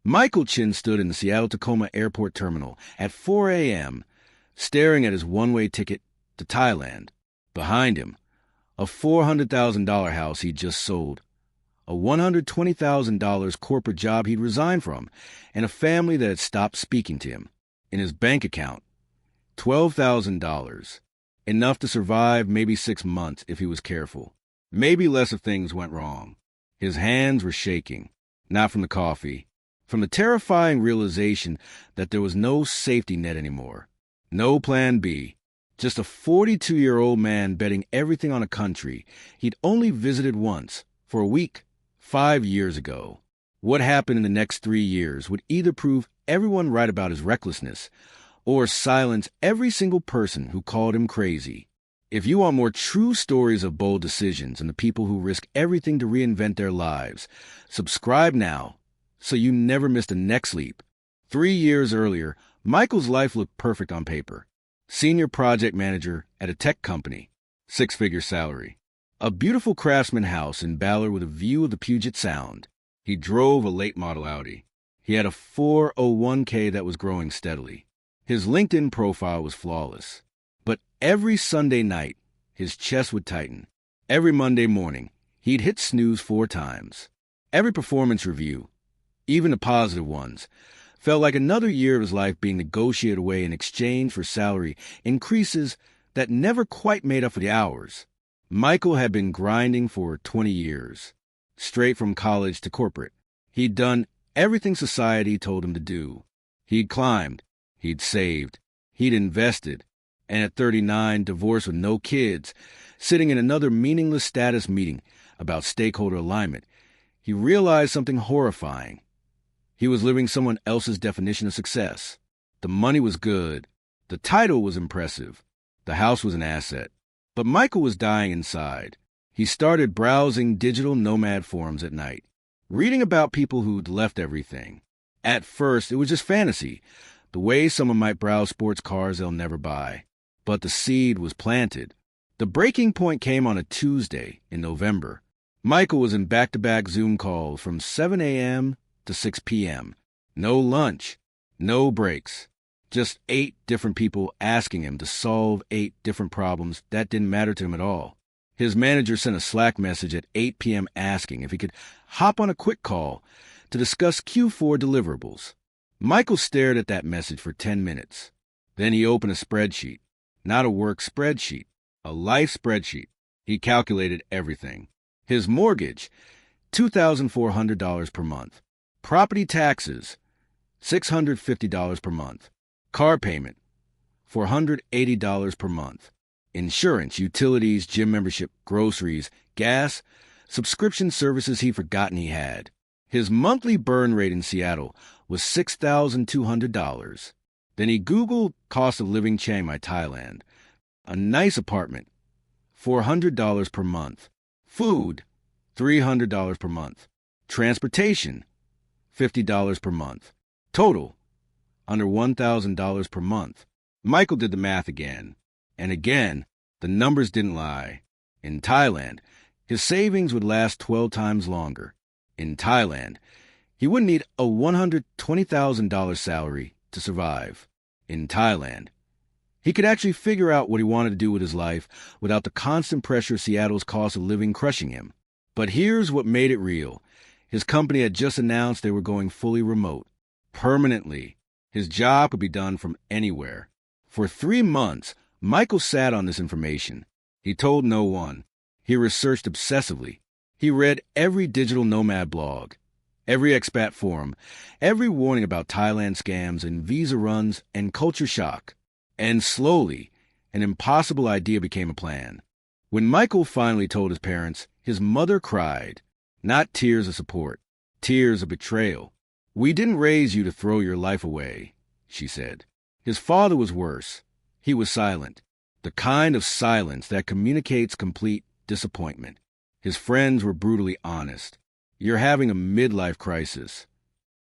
Michael Chin stood in the Seattle-Tacoma Airport terminal at 4 a.m., staring at his one-way ticket to Thailand. Behind him, a $400,000 house he'd just sold, a $120,000 corporate job he'd resigned from, and a family that had stopped speaking to him. In his bank account, $12,000, enough to survive maybe 6 months if he was careful. Maybe less if things went wrong. His hands were shaking, not from the coffee, from the terrifying realization that there was no safety net anymore, no plan B, just a 42-year-old man betting everything on a country he'd only visited once, for a week, 5 years ago. What happened in the next 3 years would either prove everyone right about his recklessness or silence every single person who called him crazy. If you want more true stories of bold decisions and the people who risk everything to reinvent their lives, subscribe now so you never miss the next leap. 3 years earlier, Michael's life looked perfect on paper. Senior project manager at a tech company, 6-figure salary. A beautiful craftsman house in Ballard with a view of the Puget Sound. He drove a late model Audi. He had a 401k that was growing steadily. His LinkedIn profile was flawless. But every Sunday night, his chest would tighten. Every Monday morning, he'd hit snooze 4 times. Every performance review, even the positive ones, felt like another year of his life being negotiated away in exchange for salary increases that never quite made up for the hours. Michael had been grinding for 20 years, straight from college to corporate. He'd done everything society told him to do. He'd climbed, he'd saved, he'd invested, and at 39, divorced with no kids, sitting in another meaningless status meeting about stakeholder alignment, he realized something horrifying. He was living someone else's definition of success. The money was good. The title was impressive. The house was an asset. But Michael was dying inside. He started browsing digital nomad forums at night, reading about people who'd left everything. At first, it was just fantasy, the way someone might browse sports cars they'll never buy. But the seed was planted. The breaking point came on a Tuesday in November. Michael was in back-to-back Zoom calls from 7 a.m. to 6 p.m. No lunch, no breaks. Just 8 different people asking him to solve 8 different problems that didn't matter to him at all. His manager sent a Slack message at 8 p.m. asking if he could hop on a quick call to discuss Q4 deliverables. Michael stared at that message for 10 minutes. Then he opened a spreadsheet. Not a work spreadsheet, a life spreadsheet. He calculated everything. His mortgage, $2,400 per month. Property taxes, $650 per month. Car payment, $480 per month. Insurance, utilities, gym membership, groceries, gas, subscription services he'd forgotten he had. His monthly burn rate in Seattle was $6,200. Then he Googled cost of living Chiang Mai, Thailand. A nice apartment, $400 per month. Food, $300 per month. Transportation, $50 per month. Total, under $1,000 per month. Michael did the math again. And again, the numbers didn't lie. In Thailand, his savings would last 12 times longer. In Thailand, he wouldn't need a $120,000 salary to survive. In Thailand, he could actually figure out what he wanted to do with his life without the constant pressure of Seattle's cost of living crushing him. But here's what made it real. His company had just announced they were going fully remote. Permanently. His job could be done from anywhere. For 3 months, Michael sat on this information. He told no one. He researched obsessively. He read every digital nomad blog, every expat forum, every warning about Thailand scams and visa runs and culture shock. And slowly, an impossible idea became a plan. When Michael finally told his parents, his mother cried. Not tears of support, tears of betrayal. "We didn't raise you to throw your life away," she said. His father was worse. He was silent, the kind of silence that communicates complete disappointment. His friends were brutally honest. "You're having a midlife crisis.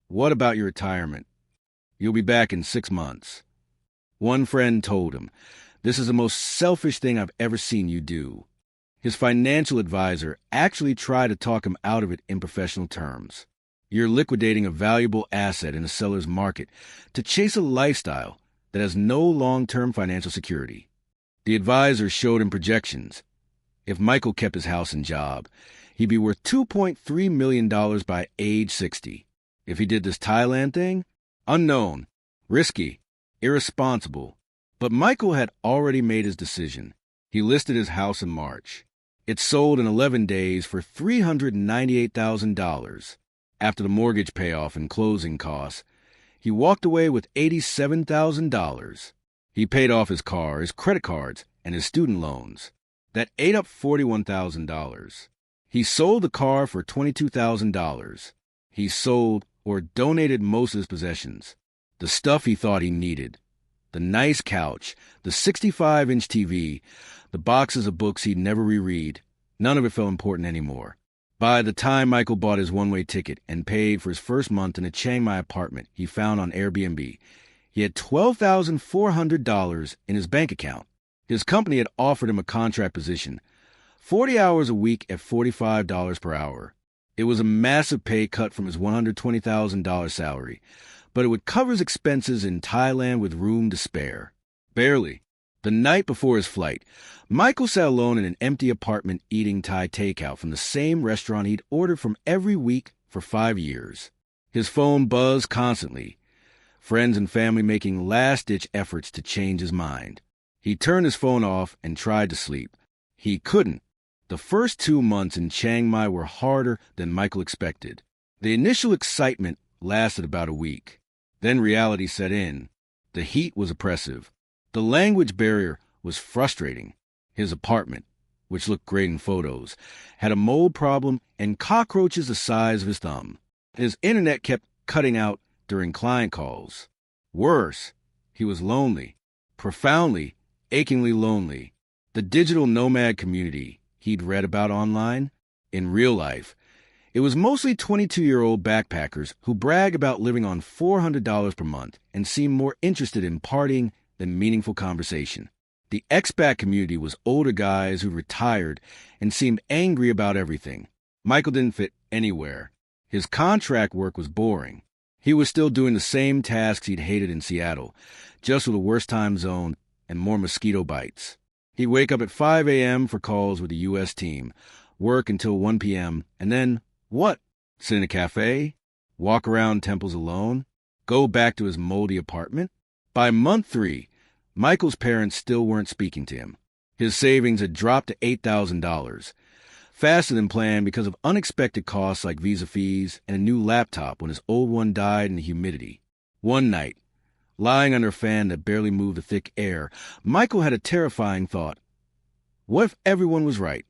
What about your retirement? You'll be back in 6 months. One friend told him, "This is the most selfish thing I've ever seen you do." His financial advisor actually tried to talk him out of it in professional terms. You're liquidating a valuable asset in a seller's market to chase a lifestyle that has no long-term financial security. The advisor showed him projections. If Michael kept his house and job, he'd be worth $2.3 million by age 60. If he did this Thailand thing, unknown, risky, irresponsible. But Michael had already made his decision. He listed his house in March. It sold in 11 days for $398,000. After the mortgage payoff and closing costs, he walked away with $87,000. He paid off his car, his credit cards, and his student loans. That ate up $41,000. He sold the car for $22,000. He sold or donated most of his possessions. The stuff he thought he needed. The nice couch, the 65-inch TV, the boxes of books he'd never reread. None of it felt important anymore. By the time Michael bought his one-way ticket and paid for his first month in a Chiang Mai apartment he found on Airbnb, he had $12,400 in his bank account. His company had offered him a contract position, 40 hours a week at $45 per hour. It was a massive pay cut from his $120,000 salary, but it would cover his expenses in Thailand with room to spare. Barely. The night before his flight, Michael sat alone in an empty apartment eating Thai takeout from the same restaurant he'd ordered from every week for 5 years. His phone buzzed constantly, friends and family making last-ditch efforts to change his mind. He turned his phone off and tried to sleep. He couldn't. The first 2 months in Chiang Mai were harder than Michael expected. The initial excitement lasted about a week. Then reality set in. The heat was oppressive. The language barrier was frustrating. His apartment, which looked great in photos, had a mold problem and cockroaches the size of his thumb. His internet kept cutting out during client calls. Worse, he was lonely, profoundly, achingly lonely. The digital nomad community he'd read about online, in real life, it was mostly 22-year-old backpackers who brag about living on $400 per month and seem more interested in partying than meaningful conversation. The expat community was older guys who retired and seemed angry about everything. Michael didn't fit anywhere. His contract work was boring. He was still doing the same tasks he'd hated in Seattle, just with a worse time zone and more mosquito bites. He'd wake up at 5 a.m. for calls with the U.S. team, work until 1 p.m., and then, what? Sit in a cafe? Walk around temples alone? Go back to his moldy apartment? By month 3, Michael's parents still weren't speaking to him. His savings had dropped to $8,000, faster than planned because of unexpected costs like visa fees and a new laptop when his old one died in the humidity. One night, lying under a fan that barely moved the thick air, Michael had a terrifying thought. What if everyone was right?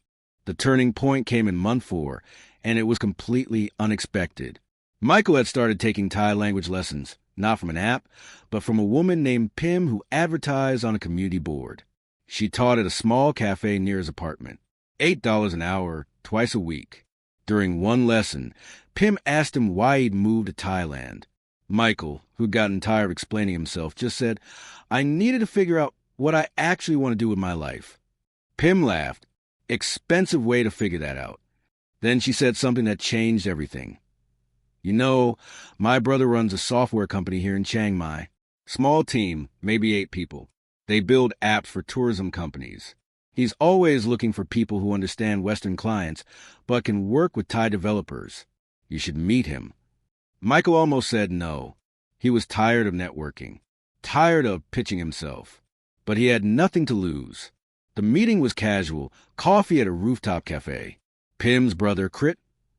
The turning point came in month 4, and it was completely unexpected. Michael had started taking Thai language lessons, not from an app, but from a woman named Pim who advertised on a community board. She taught at a small cafe near his apartment. $8 an hour, twice a week. During one lesson, Pim asked him why he'd moved to Thailand. Michael, who'd gotten tired of explaining himself, just said, I needed to figure out what I actually want to do with my life. Pim laughed. Expensive way to figure that out. Then she said something that changed everything. You know, my brother runs a software company here in Chiang Mai. Small team, maybe 8 people. They build apps for tourism companies. He's always looking for people who understand Western clients, but can work with Thai developers. You should meet him. Michael almost said no. He was tired of networking, tired of pitching himself. But he had nothing to lose. The meeting was casual, coffee at a rooftop cafe. Pim's brother, Krit,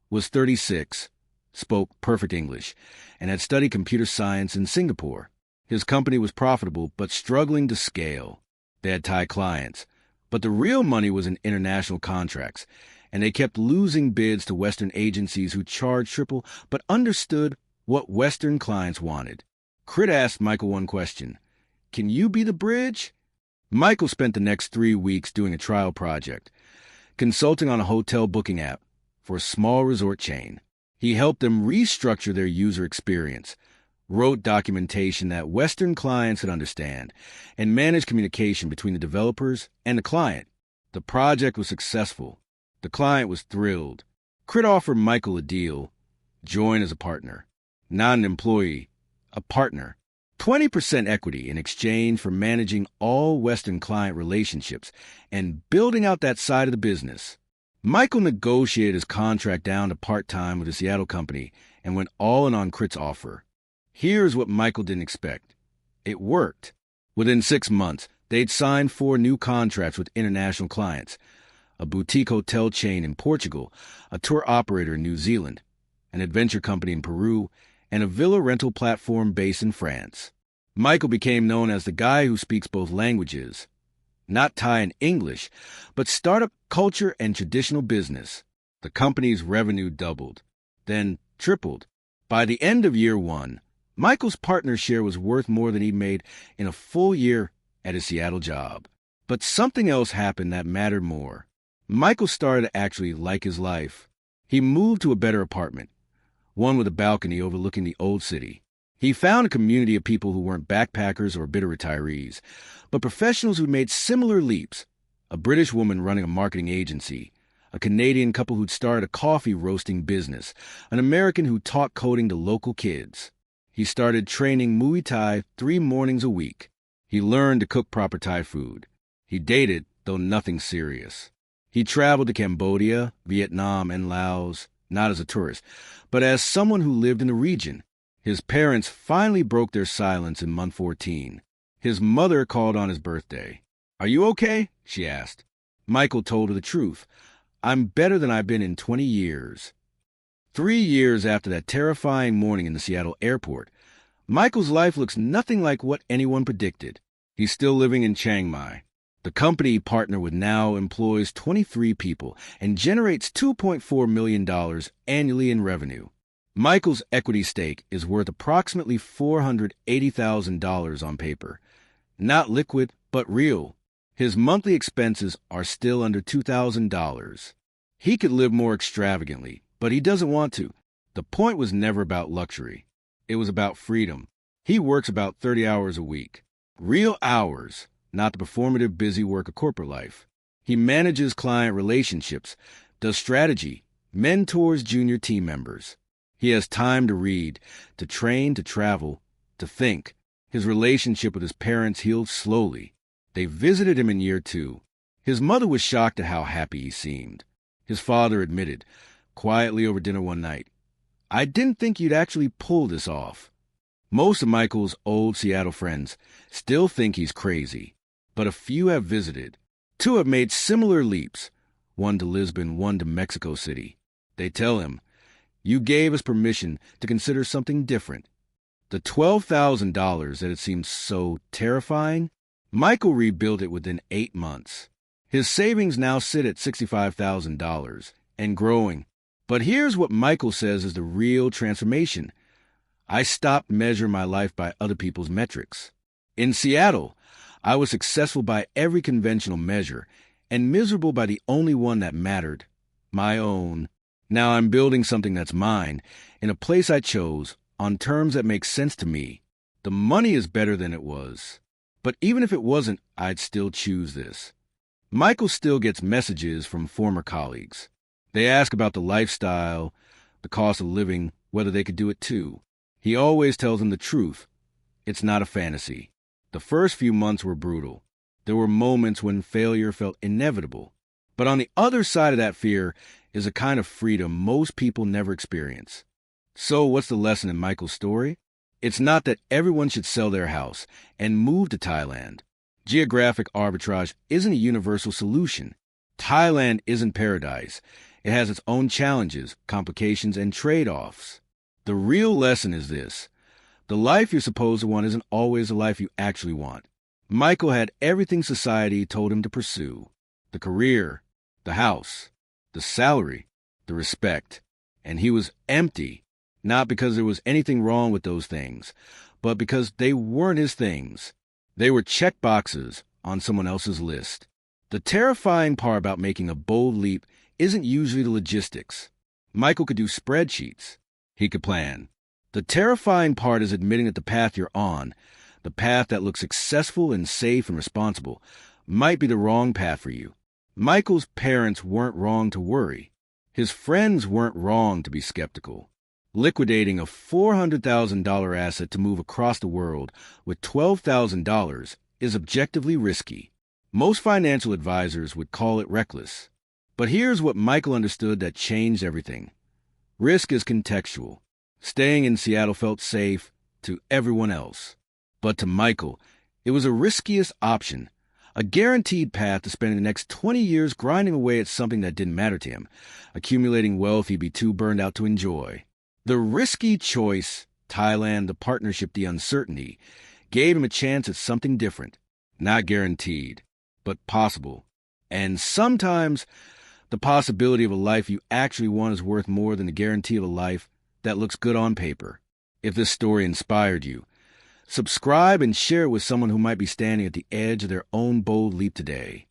was 36, spoke perfect English, and had studied computer science in Singapore. His company was profitable but struggling to scale. They had Thai clients, but the real money was in international contracts, and they kept losing bids to Western agencies who charged triple but understood what Western clients wanted. Krit asked Michael one question. Can you be the bridge? Michael spent the next 3 weeks doing a trial project, consulting on a hotel booking app for a small resort chain. He helped them restructure their user experience, wrote documentation that Western clients could understand, and managed communication between the developers and the client. The project was successful. The client was thrilled. Krit offered Michael a deal, Join as a partner. Not an employee, a partner. 20% equity in exchange for managing all Western client relationships and building out that side of the business. Michael negotiated his contract down to part-time with the Seattle company and went all in on Crit's offer. Here's what Michael didn't expect. It worked. Within 6 months, they'd signed 4 new contracts with international clients: a boutique hotel chain in Portugal, a tour operator in New Zealand, an adventure company in Peru, and a villa rental platform based in France. Michael became known as the guy who speaks both languages. Not Thai and English, but startup culture and traditional business. The company's revenue doubled, then tripled. By the end of year 1, Michael's partner share was worth more than he made in a full year at his Seattle job. But something else happened that mattered more. Michael started to actually like his life. He moved to a better apartment, one with a balcony overlooking the old city. He found a community of people who weren't backpackers or bitter retirees, but professionals who made similar leaps. A British woman running a marketing agency, a Canadian couple who'd started a coffee roasting business, an American who taught coding to local kids. He started training Muay Thai 3 mornings a week. He learned to cook proper Thai food. He dated, though nothing serious. He traveled to Cambodia, Vietnam, and Laos, not as a tourist, but as someone who lived in the region. His parents finally broke their silence in month 14. His mother called on his birthday. "Are you okay?" she asked. Michael told her the truth. "I'm better than I've been in 20 years. 3 years after that terrifying morning in the Seattle airport, Michael's life looks nothing like what anyone predicted. He's still living in Chiang Mai. The company he partnered with now employs 23 people and generates $2.4 million annually in revenue. Michael's equity stake is worth approximately $480,000 on paper. Not liquid, but real. His monthly expenses are still under $2,000. He could live more extravagantly, but he doesn't want to. The point was never about luxury. It was about freedom. He works about 30 hours a week. Real hours, not the performative busy work of corporate life. He manages client relationships, does strategy, mentors junior team members. He has time to read, to train, to travel, to think. His relationship with his parents healed slowly. They visited him in year 2. His mother was shocked at how happy he seemed. His father admitted, quietly over dinner one night, "I didn't think you'd actually pull this off." Most of Michael's old Seattle friends still think he's crazy, but a few have visited. 2 have made similar leaps, one to Lisbon, one to Mexico City. They tell him, "You gave us permission to consider something different." The $12,000 that had seemed so terrifying, Michael rebuilt it within 8 months. His savings now sit at $65,000 and growing. But here's what Michael says is the real transformation. "I stopped measuring my life by other people's metrics. In Seattle, I was successful by every conventional measure and miserable by the only one that mattered, my own. Now I'm building something that's mine, in a place I chose, on terms that make sense to me. The money is better than it was. But even if it wasn't, I'd still choose this." Michael still gets messages from former colleagues. They ask about the lifestyle, the cost of living, whether they could do it too. He always tells them the truth. It's not a fantasy. The first few months were brutal. There were moments when failure felt inevitable. But on the other side of that fear is a kind of freedom most people never experience. So what's the lesson in Michael's story? It's not that everyone should sell their house and move to Thailand. Geographic arbitrage isn't a universal solution. Thailand isn't paradise. It has its own challenges, complications, and trade-offs. The real lesson is this. The life you're supposed to want isn't always the life you actually want. Michael had everything society told him to pursue. The career, the house, the salary, the respect. And he was empty, not because there was anything wrong with those things, but because they weren't his things. They were check boxes on someone else's list. The terrifying part about making a bold leap isn't usually the logistics. Michael could do spreadsheets. He could plan. The terrifying part is admitting that the path you're on, the path that looks successful and safe and responsible, might be the wrong path for you. Michael's parents weren't wrong to worry. His friends weren't wrong to be skeptical. Liquidating a $400,000 asset to move across the world with $12,000 is objectively risky. Most financial advisors would call it reckless. But here's what Michael understood that changed everything. Risk is contextual. Staying in Seattle felt safe to everyone else. But to Michael, it was a riskiest option, a guaranteed path to spending the next 20 years grinding away at something that didn't matter to him, accumulating wealth he'd be too burned out to enjoy. The risky choice, Thailand, the partnership, the uncertainty, gave him a chance at something different. Not guaranteed, but possible. And sometimes the possibility of a life you actually want is worth more than the guarantee of a life that looks good on paper. If this story inspired you, subscribe and share it with someone who might be standing at the edge of their own bold leap today.